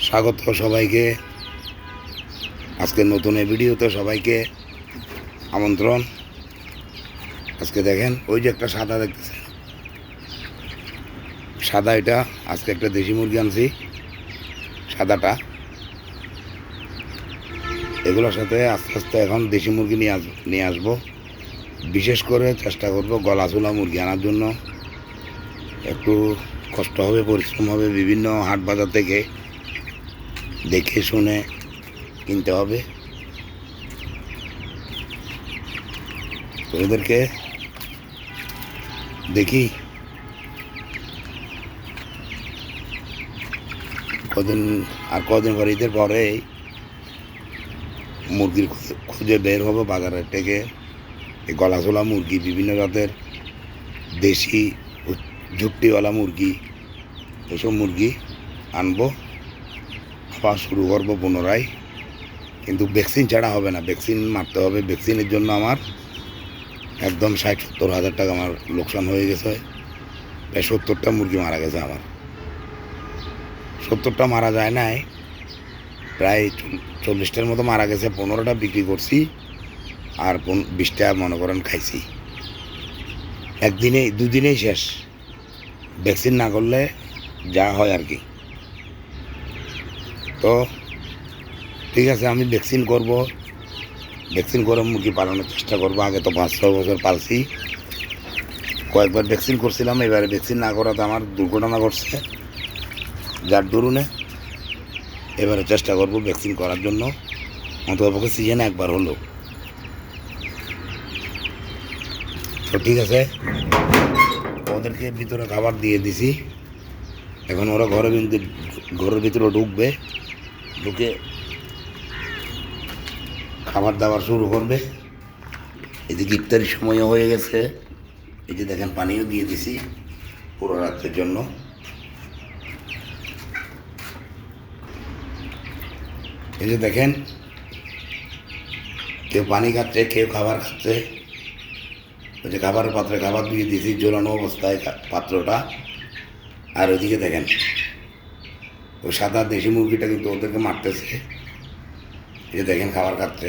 স্বাগত সবাইকে আজকে নতুন এই ভিডিওতে সবাইকে আমন্ত্রণ। আজকে দেখেন ওই যে একটা সাদা দেখতেছেন, সাদা এটা আজকে একটা দেশি মুরগি আনছি। সাদাটা এগুলোর সাথে আস্তে আস্তে এখন দেশি মুরগি নিয়ে আসবো। বিশেষ করে চেষ্টা করবো গলাচুলা মুরগি আনার জন্য। একটু কষ্ট হবে, পরিশ্রম হবে, বিভিন্ন হাট বাজার থেকে দেখে শুনে কিনতে হবে। ওদেরকে দেখি কদিন পর ঈদের পরে মুরগির খুঁজে বের হবে বাজারের থেকে। এই গলাচোলা মুরগি, বিভিন্ন জাতের দেশি ঝুট্টিওয়ালা মুরগি, এসব মুরগি আনবো, আবার শুরু করবো পুনরায়। কিন্তু ভ্যাকসিন ছাড়া হবে না, ভ্যাকসিন মারতে হবে। ভ্যাকসিনের জন্য আমার একদম 60-70 হাজার টাকা আমার লোকসান হয়ে গেছে। প্রায় 70টা মুরগি মারা গেছে আমার। 70টা মারা যায় নাই, প্রায় 40টার মতো মারা গেছে। 15টা বিক্রি করছি, আর 20টা মনে করেন খাইছি। দুদিনেই শেষ, ভ্যাকসিন না করলে যা হয় আর কি। তো ঠিক আছে, আমি ভ্যাকসিন করব, ভ্যাকসিন করে মুরগি পালানোর চেষ্টা করবো। আগে তো 5-6 বছর পালছি, কয়েকবার ভ্যাকসিন করছিলাম। এবারে ভ্যাকসিন না করাতে আমার দুর্ঘটনা ঘটছে, যার দরুনে এবারে চেষ্টা করব ভ্যাকসিন করার জন্য। অন্ততপক্ষে সিজনে একবার হলো। তো ঠিক আছে, ওদেরকে ভিতরে খাবার দিয়ে দিছি। এখন ওরা ঘরের ভিতরে ঢুকবে, ঢুকে খাবার দাবার শুরু করবে। এদিকে ইফতারির সময়ও হয়ে গেছে। এই যে দেখেন, পানিও দিয়ে দিছি পুরো রাত্রের জন্য। এই যে দেখেন, কেউ পানি খাচ্ছে, কেউ খাবার খাচ্ছে। ওই যে খাবারের পাত্রে খাবার দিয়ে দিয়েছি, ঝোলানো অবস্থায় পাত্রটা। আর ওইদিকে দেখেন, ওই সাদা দেশি মুরগিটা কিন্তু ওদেরকে মারতেছে। এই যে দেখেন, খাবার খাচ্ছে,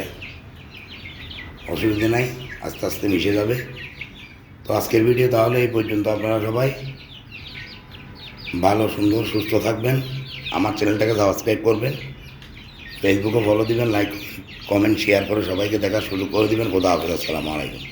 অসুবিধা নাই, আস্তে আস্তে মিশে যাবে। তো আজকের ভিডিও তাহলে এই পর্যন্ত। আপনারা সবাই ভালো, সুন্দর, সুস্থ থাকবেন। আমার চ্যানেলটাকে সাবস্ক্রাইব করবেন, ফেসবুকে ফলো দিবেন, লাইক, কমেন্ট, শেয়ার করে সবাইকে দেখার সুযোগ করে দিবেন। খোদা হাফেজ, আসসালামু আলাইকুম।